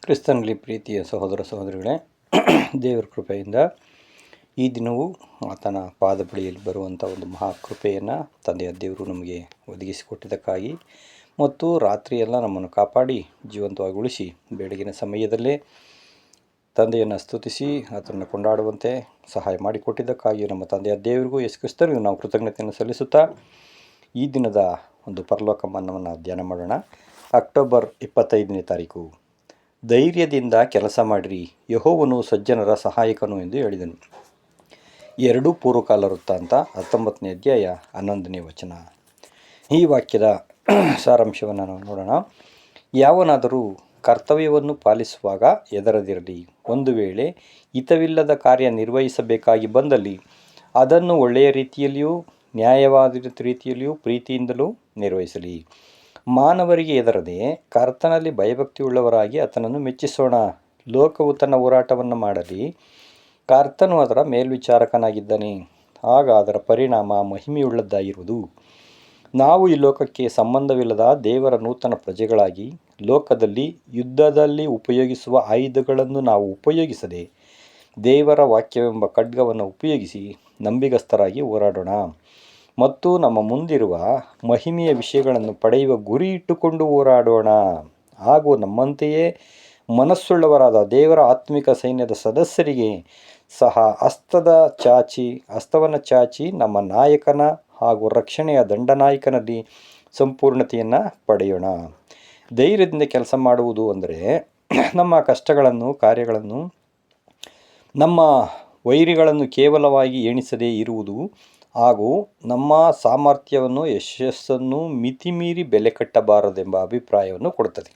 ಕ್ರಿಸ್ತನಲ್ಲಿ ಪ್ರೀತಿಯ ಸಹೋದರ ಸಹೋದರಿಗಳೇ, ದೇವರ ಕೃಪೆಯಿಂದ ಈ ದಿನವೂ ಆತನ ಪಾದಬಳಿಯಲ್ಲಿ ಬರುವಂಥ ಒಂದು ಮಹಾಕೃಪೆಯನ್ನು ತಂದೆಯ ದೇವರು ನಮಗೆ ಒದಗಿಸಿಕೊಟ್ಟಿದ್ದಕ್ಕಾಗಿ ಮತ್ತು ರಾತ್ರಿಯೆಲ್ಲ ನಮ್ಮನ್ನು ಕಾಪಾಡಿ ಜೀವಂತವಾಗಿ ಉಳಿಸಿ ಬೆಳಗಿನ ಸಮಯದಲ್ಲೇ ತಂದೆಯನ್ನು ಸ್ತುತಿಸಿ ಆತನನ್ನು ಕೊಂಡಾಡುವಂತೆ ಸಹಾಯ ಮಾಡಿಕೊಟ್ಟಿದ್ದಕ್ಕಾಗಿ ನಮ್ಮ ತಂದೆಯ ದೇವರಿಗೂ ಯೇಸು ಕ್ರಿಸ್ತರಿಗೂ ನಾವು ಕೃತಜ್ಞತೆಯನ್ನು ಸಲ್ಲಿಸುತ್ತಾ ಈ ದಿನದ ಒಂದು ಪರಲೋಕ ಮನ್ನವನ್ನು ಧ್ಯಾನ ಮಾಡೋಣ. ಅಕ್ಟೋಬರ್ 25ನೇ ತಾರೀಕು. ಧೈರ್ಯದಿಂದ ಕೆಲಸ ಮಾಡಿರಿ, ಯೆಹೋವನು ಸಜ್ಜನರ ಸಹಾಯಕನು ಎಂದು ಹೇಳಿದನು. 2 ಪೂರ್ವಕಾಲ ವೃತ್ತಾಂತ 19ನೇ ಅಧ್ಯಾಯ 11ನೇ ವಚನ. ಈ ವಾಕ್ಯದ ಸಾರಾಂಶವನ್ನು ನಾವು ನೋಡೋಣ. ಯಾವನಾದರೂ ಕರ್ತವ್ಯವನ್ನು ಪಾಲಿಸುವಾಗ ಹೆದರದಿರಲಿ. ಒಂದು ವೇಳೆ ಹಿತವಿಲ್ಲದ ಕಾರ್ಯ ನಿರ್ವಹಿಸಬೇಕಾಗಿ ಬಂದಲ್ಲಿ ಅದನ್ನು ಒಳ್ಳೆಯ ರೀತಿಯಲ್ಲಿಯೂ ನ್ಯಾಯವಾದ ರೀತಿಯಲ್ಲಿಯೂ ಪ್ರೀತಿಯಿಂದಲೂ ನಿರ್ವಹಿಸಲಿ. ಮಾನವರಿಗೆ ಹೆದರದೆ ಕರ್ತನಲ್ಲಿ ಭಯಭಕ್ತಿಯುಳ್ಳವರಾಗಿ ಆತನನ್ನು ಮೆಚ್ಚಿಸೋಣ. ಲೋಕವು ತನ್ನ ಹೋರಾಟವನ್ನು ಮಾಡಲಿ, ಕರ್ತನು ಅದರ ಮೇಲ್ವಿಚಾರಕನಾಗಿದ್ದಾನೆ. ಆಗ ಅದರ ಪರಿಣಾಮ ಮಹಿಮೆಯುಳ್ಳದ್ದಾಗಿರುವುದು. ನಾವು ಈ ಲೋಕಕ್ಕೆ ಸಂಬಂಧವಿಲ್ಲದ ದೇವರ ನೂತನ ಪ್ರಜೆಗಳಾಗಿ ಲೋಕದಲ್ಲಿ ಯುದ್ಧದಲ್ಲಿ ಉಪಯೋಗಿಸುವ ಆಯುಧಗಳನ್ನು ನಾವು ಉಪಯೋಗಿಸದೆ ದೇವರ ವಾಕ್ಯವೆಂಬ ಖಡ್ಗವನ್ನು ಉಪಯೋಗಿಸಿ ನಂಬಿಗಸ್ತರಾಗಿ ಹೋರಾಡೋಣ ಮತ್ತು ನಮ್ಮ ಮುಂದಿರುವ ಮಹಿಮೆಯ ವಿಷಯಗಳನ್ನು ಪಡೆಯುವ ಗುರಿ ಇಟ್ಟುಕೊಂಡು ಹೋರಾಡೋಣ. ಹಾಗೂ ನಮ್ಮಂತೆಯೇ ಮನಸ್ಸುಳ್ಳವರಾದ ದೇವರ ಆತ್ಮಿಕ ಸೈನ್ಯದ ಸದಸ್ಯರಿಗೆ ಸಹ ಹಸ್ತವನ್ನು ಚಾಚಿ ನಮ್ಮ ನಾಯಕನ ಹಾಗೂ ರಕ್ಷಣೆಯ ದಂಡನಾಯಕನಲ್ಲಿ ಸಂಪೂರ್ಣತೆಯನ್ನು ಪಡೆಯೋಣ. ಧೈರ್ಯದಿಂದ ಕೆಲಸ ಮಾಡುವುದು ಅಂದರೆ ನಮ್ಮ ಕಷ್ಟಗಳನ್ನು, ಕಾರ್ಯಗಳನ್ನು, ನಮ್ಮ ವೈರಿಗಳನ್ನು ಕೇವಲವಾಗಿ ಎಣಿಸದೇ ಇರುವುದು ಹಾಗೂ ನಮ್ಮ ಸಾಮರ್ಥ್ಯವನ್ನು, ಯಶಸ್ಸನ್ನು ಮಿತಿಮೀರಿ ಬೆಲೆ ಕಟ್ಟಬಾರದೆಂಬ ಅಭಿಪ್ರಾಯವನ್ನು ಕೊಡುತ್ತದೆ.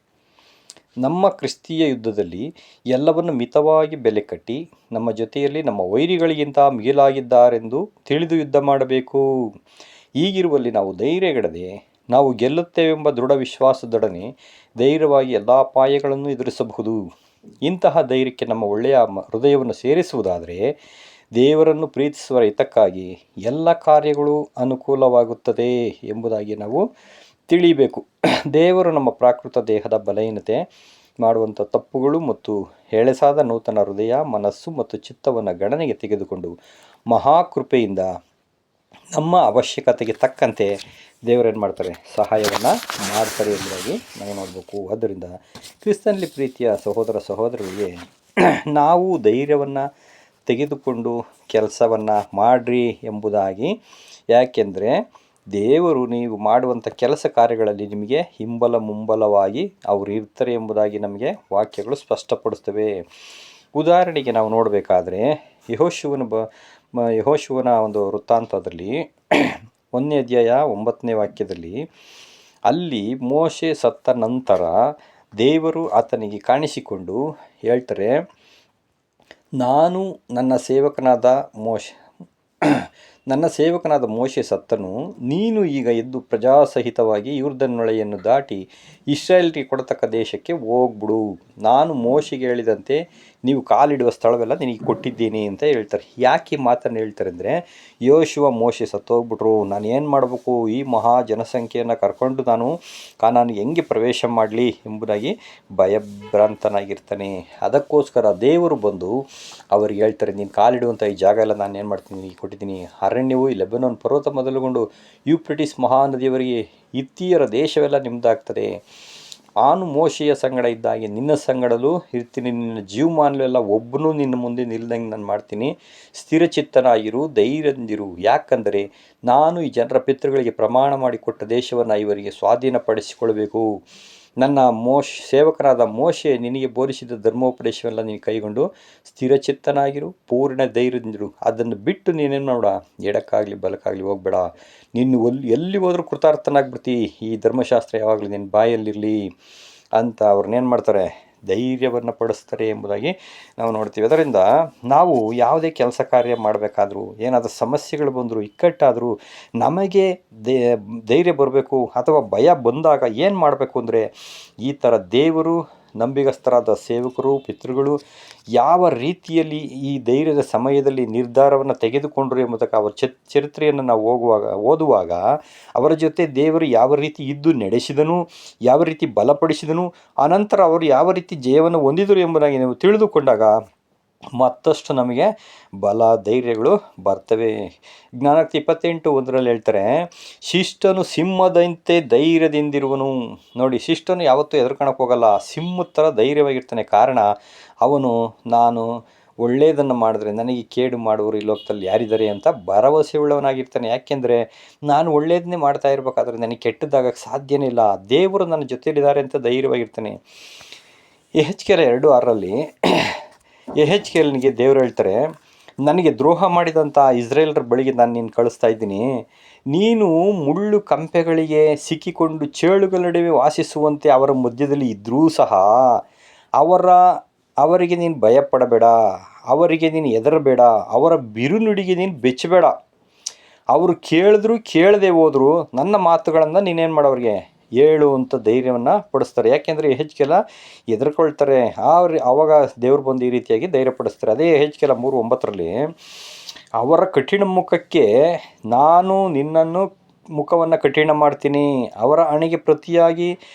ನಮ್ಮ ಕ್ರಿಸ್ತೀಯ ಯುದ್ಧದಲ್ಲಿ ಎಲ್ಲವನ್ನು ಮಿತವಾಗಿ ಬೆಲೆ ಕಟ್ಟಿ ನಮ್ಮ ಜೊತೆಯಲ್ಲಿ ನಮ್ಮ ವೈರಿಗಳಿಗಿಂತ ಮಿಗಿಲಾಗಿದ್ದಾರೆಂದು ತಿಳಿದು ಯುದ್ಧ ಮಾಡಬೇಕು. ಹೀಗಿರುವಲ್ಲಿ ನಾವು ಧೈರ್ಯಗೆಡದೆ ನಾವು ಗೆಲ್ಲುತ್ತೇವೆಂಬ ದೃಢ ವಿಶ್ವಾಸದೊಡನೆ ಧೈರ್ಯವಾಗಿ ಎಲ್ಲ ಅಪಾಯಗಳನ್ನು ಎದುರಿಸಬಹುದು. ಇಂತಹ ಧೈರ್ಯಕ್ಕೆ ನಮ್ಮ ಒಳ್ಳೆಯ ಹೃದಯವನ್ನು ಸೇರಿಸುವುದಾದರೆ ದೇವರನ್ನು ಪ್ರೀತಿಸುವ ಹಿತಕ್ಕಾಗಿ ಎಲ್ಲ ಕಾರ್ಯಗಳು ಅನುಕೂಲವಾಗುತ್ತದೆ ಎಂಬುದಾಗಿ ನಾವು ತಿಳಿಯಬೇಕು. ದೇವರು ನಮ್ಮ ಪ್ರಾಕೃತ ದೇಹದ ಬಲಹೀನತೆ, ಮಾಡುವಂಥ ತಪ್ಪುಗಳು ಮತ್ತು ಎಳೆಸಾದ ನೂತನ ಹೃದಯ, ಮನಸ್ಸು ಮತ್ತು ಚಿತ್ತವನ್ನು ಗಣನೆಗೆ ತೆಗೆದುಕೊಂಡು ಮಹಾಕೃಪೆಯಿಂದ ನಮ್ಮ ಅವಶ್ಯಕತೆಗೆ ತಕ್ಕಂತೆ ದೇವರೇನು ಮಾಡ್ತಾರೆ, ಸಹಾಯವನ್ನು ಮಾಡ್ತಾರೆ ಎಂಬುದಾಗಿ ನಾವು ನೋಡಬೇಕು. ಆದ್ದರಿಂದ ಕ್ರಿಸ್ತನಲ್ಲಿ ಪ್ರೀತಿಯ ಸಹೋದರ ಸಹೋದರರಿಗೆ ನಾವು ಧೈರ್ಯವನ್ನು ತೆಗೆದುಕೊಂಡು ಕೆಲಸವನ್ನು ಮಾಡಿರಿ ಎಂಬುದಾಗಿ. ಯಾಕೆಂದರೆ ದೇವರು ನೀವು ಮಾಡುವಂಥ ಕೆಲಸ ಕಾರ್ಯಗಳಲ್ಲಿ ನಿಮಗೆ ಮುಂಬಲವಾಗಿ ಅವರು ಇರ್ತಾರೆ ಎಂಬುದಾಗಿ ನಮಗೆ ವಾಕ್ಯಗಳು ಸ್ಪಷ್ಟಪಡಿಸ್ತವೆ. ಉದಾಹರಣೆಗೆ ನಾವು ನೋಡಬೇಕಾದ್ರೆ ಯೆಹೋಶುವನ ಒಂದು ವೃತ್ತಾಂತದಲ್ಲಿ 1ನೇ ಅಧ್ಯಾಯ 9ನೇ ವಾಕ್ಯದಲ್ಲಿ, ಅಲ್ಲಿ ಮೋಶೆ ಸತ್ತ ನಂತರ ದೇವರು ಆತನಿಗೆ ಕಾಣಿಸಿಕೊಂಡು ಹೇಳ್ತಾರೆ, ನಾನು ನನ್ನ ಸೇವಕನಾದ ಮೋಶೆ ಸತ್ತನು, ನೀನು ಈಗ ಎದ್ದು ಪ್ರಜಾಸಹಿತವಾಗಿ ಯೊರ್ದನ್ನೊಳೆಯನ್ನು ದಾಟಿ ಇಸ್ರಾಯೇಲ್ರಿಗೆ ಕೊಡತಕ್ಕ ದೇಶಕ್ಕೆ ಹೋಗ್ಬಿಡು. ನಾನು ಮೋಶೆಗೆ ಹೇಳಿದಂತೆ ನೀವು ಕಾಲಿಡುವ ಸ್ಥಳವೆಲ್ಲ ನಿನಗೆ ಕೊಟ್ಟಿದ್ದೀನಿ ಅಂತ ಹೇಳ್ತಾರೆ. ಯಾಕೆ ಈ ಮಾತನ್ನು ಹೇಳ್ತಾರೆ ಅಂದರೆ, ಯೆಹೋಶುವ ಮೋಶೆ ಸತ್ತೋಗ್ಬಿಟ್ರು, ನಾನು ಏನು ಮಾಡಬೇಕು, ಈ ಮಹಾ ಜನಸಂಖ್ಯೆಯನ್ನು ಕರ್ಕೊಂಡು ನಾನು ಕಾನಾನಿಗೆ ಹೆಂಗೆ ಪ್ರವೇಶ ಮಾಡಲಿ ಎಂಬುದಾಗಿ ಭಯಭ್ರಾಂತನಾಗಿರ್ತಾನೆ. ಅದಕ್ಕೋಸ್ಕರ ದೇವರು ಬಂದು ಅವ್ರಿಗೆ ಹೇಳ್ತಾರೆ, ನೀನು ಕಾಲಿಡುವಂಥ ಈ ಜಾಗ ಎಲ್ಲ ನಾನು ಏನು ಮಾಡ್ತೀನಿ, ಕೊಟ್ಟಿದ್ದೀನಿ. ಅರಣ್ಯವು ಈ ಲೆಬನೋನ್ ಪರ್ವತ ಮೊದಲುಗೊಂಡು ಯೂಫ್ರೆಟಿಸ್ ಮಹಾನದಿಯವರೆಗೆ ಹಿತ್ತಿಯರ ದೇಶವೆಲ್ಲ ನಿಮ್ಮದಾಗ್ತದೆ. ನಾನು ಮೋಶೆಯ ಸಂಗಡ ಇದ್ದಾಗೆ ನಿನ್ನ ಸಂಗಡಲೂ ಇರ್ತೀನಿ. ನಿನ್ನ ಜೀವಮಾನವೆಲ್ಲ ಒಬ್ಬನೂ ನಿನ್ನ ಮುಂದೆ ನಿಲ್ದಂಗೆ ನಾನು ಮಾಡ್ತೀನಿ. ಸ್ಥಿರಚಿತ್ತನಾಗಿರು, ಧೈರ್ಯದಿಂದಿರು. ಯಾಕಂದರೆ ನಾನು ಈ ಜನರ ಪಿತೃಗಳಿಗೆ ಪ್ರಮಾಣ ಮಾಡಿಕೊಟ್ಟ ದೇಶವನ್ನು ಇವರಿಗೆ ಸ್ವಾಧೀನಪಡಿಸಿಕೊಳ್ಬೇಕು. ನನ್ನ ಸೇವಕನಾದ ಮೋಶೆ ನಿನಗೆ ಬೋಧಿಸಿದ ಧರ್ಮೋಪದೇಶವೆಲ್ಲ ನೀನು ಕೈಗೊಂಡು ಸ್ಥಿರಚಿತ್ತನಾಗಿರು, ಪೂರ್ಣ ಧೈರ್ಯದಿಂದಿರು. ಅದನ್ನು ಬಿಟ್ಟು ನೀನೇನು ಮಾಡ, ಎಡಕ್ಕಾಗಲಿ ಬಲಕ್ಕಾಗಲಿ ಹೋಗಬೇಡ. ನೀನು ಎಲ್ಲಿ ಹೋದ್ರೂ ಕೃತಾರ್ಥನಾಗ್ಬಿಡ್ತಿ. ಈ ಧರ್ಮಶಾಸ್ತ್ರ ಯಾವಾಗಲೂ ನಿನ್ನ ಬಾಯಲ್ಲಿರಲಿ ಅಂತ ಅವ್ರನ್ನೇನು ಮಾಡ್ತಾರೆ, ಧೈರ್ಯವನ್ನು ಪಡಿಸ್ತಾರೆ ಎಂಬುದಾಗಿ ನಾವು ನೋಡ್ತೀವಿ. ಅದರಿಂದ ನಾವು ಯಾವುದೇ ಕೆಲಸ ಕಾರ್ಯ ಮಾಡಬೇಕಾದ್ರೂ, ಏನಾದರೂ ಸಮಸ್ಯೆಗಳು ಬಂದರೂ, ಇಕ್ಕಟ್ಟಾದರೂ ನಮಗೆ ಧೈರ್ಯ ಬರಬೇಕು. ಅಥವಾ ಭಯ ಬಂದಾಗ ಏನು ಮಾಡಬೇಕು ಅಂದರೆ, ಈ ಥರ ದೇವರು ನಂಬಿಗಸ್ತರಾದ ಸೇವಕರು ಪಿತೃಗಳು ಯಾವ ರೀತಿಯಲ್ಲಿ ಈ ಧೈರ್ಯದ ಸಮಯದಲ್ಲಿ ನಿರ್ಧಾರವನ್ನು ತೆಗೆದುಕೊಂಡರು ಎಂಬುದಕ್ಕೆ ಅವರ ಚರಿತ್ರೆಯನ್ನು ನಾವು ಓದುವಾಗ ಅವರ ಜೊತೆ ದೇವರು ಯಾವ ರೀತಿ ಇದ್ದು ನಡೆಸಿದನು, ಯಾವ ರೀತಿ ಬಲಪಡಿಸಿದನು, ಅನಂತರ ಅವರು ಯಾವ ರೀತಿ ಜಯವನ್ನು ಹೊಂದಿದರು ಎಂಬುದಾಗಿ ನಾವು ತಿಳಿದುಕೊಂಡಾಗ ಮತ್ತಷ್ಟು ನಮಗೆ ಬಲ ಧೈರ್ಯಗಳು ಬರ್ತವೆ. ಜ್ಞಾನೋಕ್ತಿ 28:1 ಹೇಳ್ತಾರೆ, ಶಿಷ್ಟನು ಸಿಂಹದಂತೆ ಧೈರ್ಯದಿಂದಿರುವನು. ನೋಡಿ, ಶಿಷ್ಟನು ಯಾವತ್ತೂ ಹೆದರ್ಕೊಳಕ್ಕೆ ಹೋಗಲ್ಲ, ಸಿಂಹದ ಥರ ಧೈರ್ಯವಾಗಿರ್ತಾನೆ. ಕಾರಣ ಅವನು ನಾನು ಒಳ್ಳೆಯದನ್ನು ಮಾಡಿದ್ರೆ ನನಗೆ ಕೇಡು ಮಾಡುವರು ಈ ಲೋಕದಲ್ಲಿ ಯಾರಿದ್ದಾರೆ ಅಂತ ಭರವಸೆ ಉಳ್ಳವನಾಗಿರ್ತಾನೆ. ಯಾಕೆಂದರೆ ನಾನು ಒಳ್ಳೆಯದನ್ನೇ ಮಾಡ್ತಾ ಇರಬೇಕಾದ್ರೆ ನನಗೆ ಕೆಟ್ಟದ್ದಾಗಕ್ಕೆ ಸಾಧ್ಯನೇ ಇಲ್ಲ, ದೇವರು ನನ್ನ ಜೊತೆಯಲ್ಲಿದ್ದಾರೆ ಅಂತ ಧೈರ್ಯವಾಗಿರ್ತಾನೆ. ಯೆಹೆಜ್ಕೇಲ 2:6 ಯೆಹೆಜ್ಕೇಲನಿಗೆ ದೇವರು ಹೇಳ್ತಾರೆ, ನನಗೆ ದ್ರೋಹ ಮಾಡಿದಂಥ ಇಸ್ರೇಲರ ಬಳಿಗೆ ನಾನು ನೀನು ಕಳಿಸ್ತಾ ಇದ್ದೀನಿ. ನೀನು ಮುಳ್ಳು ಕಂಪೆಗಳಿಗೆ ಸಿಕ್ಕಿಕೊಂಡು ಚೇಳುಗಳ ನಡುವೆ ವಾಸಿಸುವಂತೆ ಅವರ ಮಧ್ಯದಲ್ಲಿ ಇದ್ದರೂ ಸಹ ಅವರಿಗೆ ನೀನು ಭಯಪಡಬೇಡ, ಅವರಿಗೆ ನೀನು ಹೆದರಬೇಡ, ಅವರ ಬಿರುನುಡಿಗೆ ನೀನು ಬೆಚ್ಚಬೇಡ. ಅವರು ಕೇಳಿದ್ರು ಕೇಳದೆ ಹೋದ್ರು ನನ್ನ ಮಾತುಗಳನ್ನು ನೀನೇನು ಮಾಡೋರಿಗೆ ಹೇಳು ಅಂತ ಧೈರ್ಯವನ್ನು ಪಡಿಸ್ತಾರೆ. ಯಾಕೆಂದರೆ ಯೆಹೆಜ್ಕೇಲ ಹೆದರ್ಕೊಳ್ತಾರೆ. ಆವಾಗ ದೇವ್ರು ಬಂದು ಈ ರೀತಿಯಾಗಿ ಧೈರ್ಯ ಪಡಿಸ್ತಾರೆ. ಅದೇ ಯೆಹೆಜ್ಕೇಲ 3:9 ಅವರ ಕಠಿಣ ಮುಖಕ್ಕೆ ನಾನು ನಿನ್ನನ್ನು ಮುಖವನ್ನು ಕಠಿಣ ಮಾಡ್ತೀನಿ, ಅವರ ಹಣೆಗೆ ಪ್ರತಿಯಾಗಿ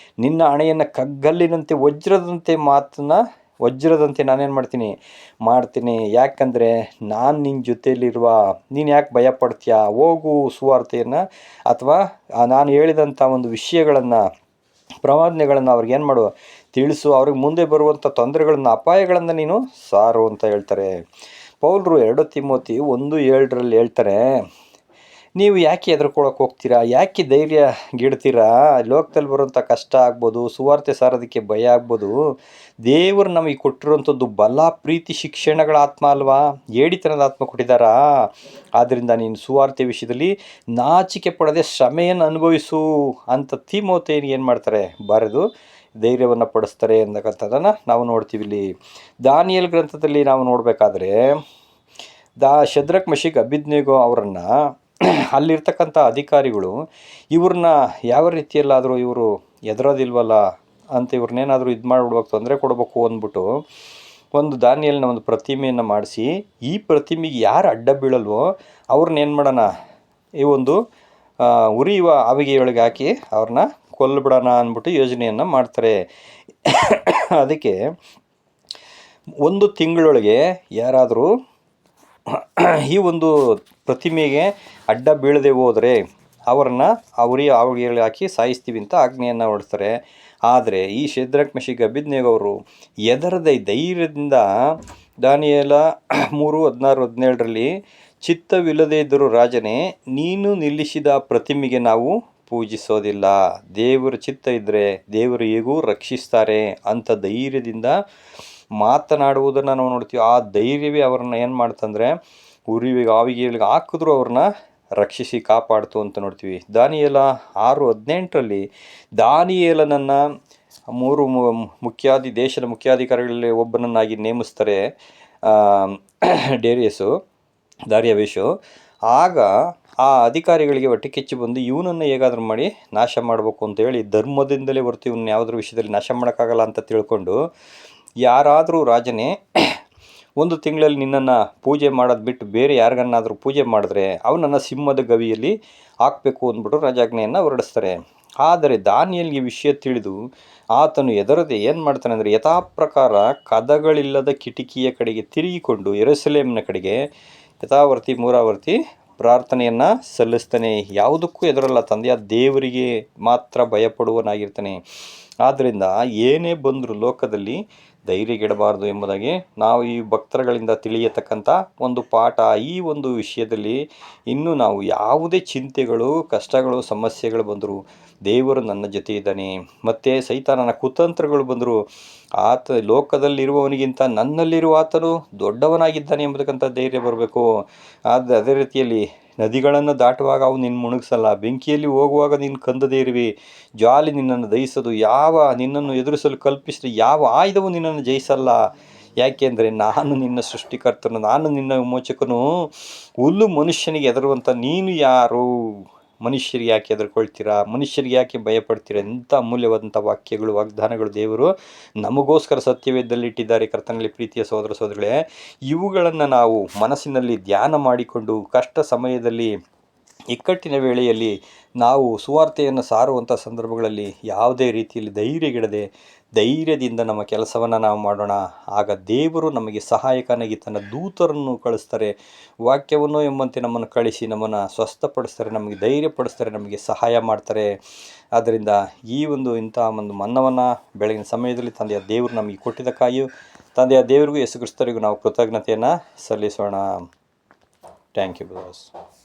ನಿನ್ನ ಹಣೆಯನ್ನು ಕಗ್ಗಲ್ಲಿನಂತೆ ವಜ್ರದಂತೆ ನಾನೇನು ಮಾಡ್ತೀನಿ. ಯಾಕಂದರೆ ನಾನು ನಿನ್ನ ಜೊತೆಯಲ್ಲಿರುವ, ನೀನು ಯಾಕೆ ಭಯ ಪಡ್ತೀಯಾ? ಹೋಗು, ಸುವಾರ್ತೆಯನ್ನು ಅಥವಾ ನಾನು ಹೇಳಿದಂಥ ಒಂದು ವಿಷಯಗಳನ್ನು, ಪ್ರವಾದನೆಗಳನ್ನು ಅವ್ರಿಗೆ ಏನು ಮಾಡು, ತಿಳಿಸು. ಅವ್ರಿಗೆ ಮುಂದೆ ಬರುವಂಥ ತೊಂದರೆಗಳನ್ನು, ಅಪಾಯಗಳನ್ನು ನೀನು ಸಾರು ಅಂತ ಹೇಳ್ತಾರೆ. ಪೌಲರು 2 ತಿಮೋತಿ 1:7 ಹೇಳ್ತಾರೆ, ನೀವು ಯಾಕೆ ಹೆದರ್ಕೊಳಕ್ಕೆ ಹೋಗ್ತೀರಾ? ಯಾಕೆ ಧೈರ್ಯಗೆಡ್ತೀರಾ? ಲೋಕದಲ್ಲಿ ಬರುವಂಥ ಕಷ್ಟ ಆಗ್ಬೋದು, ಸುವಾರ್ತೆ ಸಾರೋದಕ್ಕೆ ಭಯ ಆಗ್ಬೋದು. ದೇವರು ನಮಗೆ ಕೊಟ್ಟಿರುವಂಥದ್ದು ಬಲ, ಪ್ರೀತಿ, ಶಿಕ್ಷಣಗಳ ಆತ್ಮ ಅಲ್ವಾ, ಏಡಿತನದ ಆತ್ಮ ಕೊಟ್ಟಿದ್ದಾರಾ? ಆದ್ದರಿಂದ ನೀನು ಸುವಾರ್ತೆ ವಿಷಯದಲ್ಲಿ ನಾಚಿಕೆ ಪಡದೆ ಶ್ರಮೆಯನ್ನು ಅನುಭವಿಸು ಅಂತ ತಿಮೋಥೆಯನಿಗೆ ಏನು ಮಾಡ್ತಾರೆ, ಬರೆದು ಧೈರ್ಯವನ್ನು ಪಡಿಸ್ತಾರೆ ಅಂತಕ್ಕಂಥದ್ದನ್ನು ನಾವು ನೋಡ್ತೀವಿ. ಇಲ್ಲಿ ದಾನಿಯೇಲ್ ಗ್ರಂಥದಲ್ಲಿ ನಾವು ನೋಡಬೇಕಾದ್ರೆ ಶದ್ರಕ್, ಮೆಷಕ್, ಅಬೇದ್ನೆಗೋ ಅವರನ್ನು ಅಲ್ಲಿರ್ತಕ್ಕಂಥ ಅಧಿಕಾರಿಗಳು ಇವ್ರನ್ನ ಯಾವ ರೀತಿಯಲ್ಲಾದರೂ ಇವರು ಹೆದರೋದಿಲ್ವಲ್ಲ ಅಂತ ಇವ್ರನ್ನೇನಾದರೂ ಇದು ಮಾಡಿಬಿಡ್ಬೇಕು, ತೊಂದರೆ ಕೊಡಬೇಕು ಅಂದ್ಬಿಟ್ಟು ಒಂದು ದಾನಿಯೇಲನ ಒಂದು ಪ್ರತಿಮೆಯನ್ನು ಮಾಡಿಸಿ, ಈ ಪ್ರತಿಮೆಗೆ ಯಾರು ಅಡ್ಡ ಬೀಳಲ್ವೋ ಅವ್ರನ್ನೇನು ಮಾಡೋಣ, ಈ ಒಂದು ಉರಿಯುವ ಆವಿಗೆಯೊಳಗೆ ಹಾಕಿ ಅವ್ರನ್ನ ಕೊಲ್ಬಿಡೋಣ ಅಂದ್ಬಿಟ್ಟು ಯೋಜನೆಯನ್ನು ಮಾಡ್ತಾರೆ. ಅದಕ್ಕೆ 1 ತಿಂಗಳೊಳಗೆ ಯಾರಾದರೂ ಈ ಒಂದು ಪ್ರತಿಮೆಗೆ ಅಡ್ಡ ಬೀಳದೆ ಹೋದರೆ ಅವರನ್ನು ಆವಿಗೆಯಲ್ಲಿ ಹಾಕಿ ಸಾಯಿಸ್ತೀವಿ ಅಂತ ಆಜ್ಞೆಯನ್ನು ಹೊರಡಿಸ್ತಾರೆ. ಆದರೆ ಈ ಶದ್ರಕ್, ಮೆಷಕ್, ಅಬೇದ್ನೆಗೋ ಅವರು ಹೆದರದೆ ಧೈರ್ಯದಿಂದ ದಾನಿಯೇಲ 3:16-17 ಚಿತ್ತವಿಲ್ಲದೆ ಇದ್ದರೂ ರಾಜನೇ, ನೀನು ನಿಲ್ಲಿಸಿದ ಪ್ರತಿಮೆಗೆ ನಾವು ಪೂಜಿಸೋದಿಲ್ಲ, ದೇವರ ಚಿತ್ತ ಇದ್ದರೆ ದೇವರು ಹೇಗೂ ರಕ್ಷಿಸ್ತಾರೆ ಅಂತ ಧೈರ್ಯದಿಂದ ಮಾತನಾಡುವುದನ್ನು ನಾವು ನೋಡ್ತೀವಿ. ಆ ಧೈರ್ಯವೇ ಅವ್ರನ್ನ ಏನು ಮಾಡ್ತಂದರೆ ಉರಿವಿಗೆ ಆವಿಗೆಗಳಿಗೆ ಹಾಕಿದ್ರು ಅವ್ರನ್ನ ರಕ್ಷಿಸಿ ಕಾಪಾಡ್ತು ಅಂತ ನೋಡ್ತೀವಿ. ದಾನಿಯೇಲ 6:18 ದಾನಿಯೇಲನನ್ನು 3 ದೇಶದ ಮುಖ್ಯಾಧಿಕಾರಿಗಳಲ್ಲಿ ಒಬ್ಬನನ್ನಾಗಿ ನೇಮಿಸ್ತಾರೆ ದಾರ್ಯಾವೇಶು. ಆಗ ಆ ಅಧಿಕಾರಿಗಳಿಗೆ ಹೊಟ್ಟೆ ಕಿಚ್ಚು ಬಂದು ಇವನನ್ನು ಹೇಗಾದರೂ ಮಾಡಿ ನಾಶ ಮಾಡಬೇಕು ಅಂತೇಳಿ, ಧರ್ಮದಿಂದಲೇ ಹೊರತು ಇವನ್ನ ಯಾವುದ್ರ ವಿಷಯದಲ್ಲಿ ನಾಶ ಮಾಡೋಕ್ಕಾಗಲ್ಲ ಅಂತ ತಿಳ್ಕೊಂಡು, ಯಾರಾದರೂ ರಾಜನೇ 1 ತಿಂಗಳಲ್ಲಿ ನಿನ್ನನ್ನು ಪೂಜೆ ಮಾಡೋದು ಬಿಟ್ಟು ಬೇರೆ ಯಾರಿಗನ್ನಾದರೂ ಪೂಜೆ ಮಾಡಿದ್ರೆ ಅವನನ್ನು ಸಿಂಹದ ಗವಿಯಲ್ಲಿ ಹಾಕಬೇಕು ಅಂದ್ಬಿಟ್ಟು ರಾಜಾಜ್ಞೆಯನ್ನು ಹೊರಡಿಸ್ತಾರೆ. ಆದರೆ ದಾನಿಯೇಲನಿಗೆ ವಿಷಯ ತಿಳಿದು ಆತನು ಹೆದರದೆ ಏನು ಮಾಡ್ತಾನೆ ಅಂದರೆ, ಯಥಾಪ್ರಕಾರ ಕದಗಳಿಲ್ಲದ ಕಿಟಕಿಯ ಕಡೆಗೆ ತಿರುಗಿಕೊಂಡು ಯೆರೂಸಲೇಮಿನ ಕಡೆಗೆ ಮೂರಾವರ್ತಿ ಪ್ರಾರ್ಥನೆಯನ್ನು ಸಲ್ಲಿಸ್ತಾನೆ. ಯಾವುದಕ್ಕೂ ಹೆದರಲ್ಲ, ತಂದೆಯ ದೇವರಿಗೆ ಮಾತ್ರ ಭಯಪಡುವನಾಗಿರ್ತಾನೆ. ಆದ್ದರಿಂದ ಏನೇ ಬಂದರೂ ಲೋಕದಲ್ಲಿ ಧೈರ್ಯಗೆಡಬಾರ್ದು ಎಂಬುದಾಗಿ ನಾವು ಈ ಭಕ್ತರುಗಳಿಂದ ತಿಳಿಯತಕ್ಕಂಥ ಒಂದು ಪಾಠ. ಈ ಒಂದು ವಿಷಯದಲ್ಲಿ ಇನ್ನೂ ನಾವು ಯಾವುದೇ ಚಿಂತೆಗಳು, ಕಷ್ಟಗಳು, ಸಮಸ್ಯೆಗಳು ಬಂದರೂ ದೇವರು ನನ್ನ ಜೊತೆ ಇದ್ದಾನೆ, ಮತ್ತು ಸೈತಾನನ ಕುತಂತ್ರಗಳು ಬಂದರೂ ಲೋಕದಲ್ಲಿರುವವನಿಗಿಂತ ನನ್ನಲ್ಲಿರುವ ಆತನು ದೊಡ್ಡವನಾಗಿದ್ದಾನೆ ಎಂಬತಕ್ಕಂಥ ಧೈರ್ಯ ಬರಬೇಕು. ಅದೇ ರೀತಿಯಲ್ಲಿ ನದಿಗಳನ್ನು ದಾಟುವಾಗ ಅವು ನಿನ್ನ ಮುಳುಗಿಸಲ್ಲ, ಬೆಂಕಿಯಲ್ಲಿ ಹೋಗುವಾಗ ನೀನು ಕಂದದೇ ಇರುವಿ, ಜ್ವಾಲೆ ನಿನ್ನನ್ನು ದಹಿಸೋದು, ನಿನ್ನನ್ನು ಎದುರಿಸಲು ಕಲ್ಪಿಸಿದ ಯಾವ ಆಯುಧವು ನಿನ್ನನ್ನು ಜಯಿಸಲ್ಲ. ಯಾಕೆಂದರೆ ನಾನು ನಿನ್ನ ಸೃಷ್ಟಿಕರ್ತನು, ನಾನು ನಿನ್ನ ವಿಮೋಚಕನು. ಹುಲ್ಲು ಮನುಷ್ಯನಿಗೆ ಹೆದರುವಂಥ ನೀನು ಯಾರು? ಮನುಷ್ಯರಿಗೆ ಯಾಕೆ ಹೆದರ್ಕೊಳ್ತೀರಾ, ಮನುಷ್ಯರಿಗೆ ಯಾಕೆ ಭಯಪಡ್ತೀರಾ, ಎಂಥ ಅಮೂಲ್ಯವಾದಂಥ ವಾಕ್ಯಗಳು, ವಾಗ್ದಾನಗಳು ದೇವರು ನಮಗೋಸ್ಕರ ಸತ್ಯವೇದದಲ್ಲಿಟ್ಟಿದ್ದಾರೆ. ಕರ್ತನಲ್ಲಿ ಪ್ರೀತಿಯ ಸಹೋದರ ಸಹೋದರಿಗಳೇ, ಇವುಗಳನ್ನು ನಾವು ಮನಸ್ಸಿನಲ್ಲಿ ಧ್ಯಾನ ಮಾಡಿಕೊಂಡು ಕಷ್ಟ ಸಮಯದಲ್ಲಿ, ಇಕ್ಕಟ್ಟಿನ ವೇಳೆಯಲ್ಲಿ ನಾವು ಸುವಾರ್ತೆಯನ್ನು ಸಾರುವಂಥ ಸಂದರ್ಭಗಳಲ್ಲಿ ಯಾವುದೇ ರೀತಿಯಲ್ಲಿ ಧೈರ್ಯಗೆಡದೆ ಧೈರ್ಯದಿಂದ ನಮ್ಮ ಕೆಲಸವನ್ನು ನಾವು ಮಾಡೋಣ. ಆಗ ದೇವರು ನಮಗೆ ಸಹಾಯಕನಾಗಿ ತನ್ನ ದೂತರನ್ನು ಕಳಿಸ್ತಾರೆ, ವಾಕ್ಯವನ್ನು ಎಂಬಂತೆ ನಮ್ಮನ್ನು ಕಳಿಸಿ ನಮ್ಮನ್ನು ಸ್ವಸ್ಥಪಡಿಸ್ತಾರೆ, ನಮಗೆ ಧೈರ್ಯಪಡಿಸ್ತಾರೆ, ನಮಗೆ ಸಹಾಯ ಮಾಡ್ತಾರೆ. ಆದ್ದರಿಂದ ಈ ಇಂಥ ಒಂದು ಮನ್ನವನ್ನು ಬೆಳಗಿನ ಸಮಯದಲ್ಲಿ ತಂದೆಯ ದೇವರು ನಮಗೆ ಕೊಟ್ಟಿದ್ದಕ್ಕಾಗಿಯೂ ತಂದೆಯ ದೇವರಿಗೂ ಯೇಸು ಕ್ರಿಸ್ತರಿಗೂ ನಾವು ಕೃತಜ್ಞತೆಯನ್ನು ಸಲ್ಲಿಸೋಣ. Thank you brothers.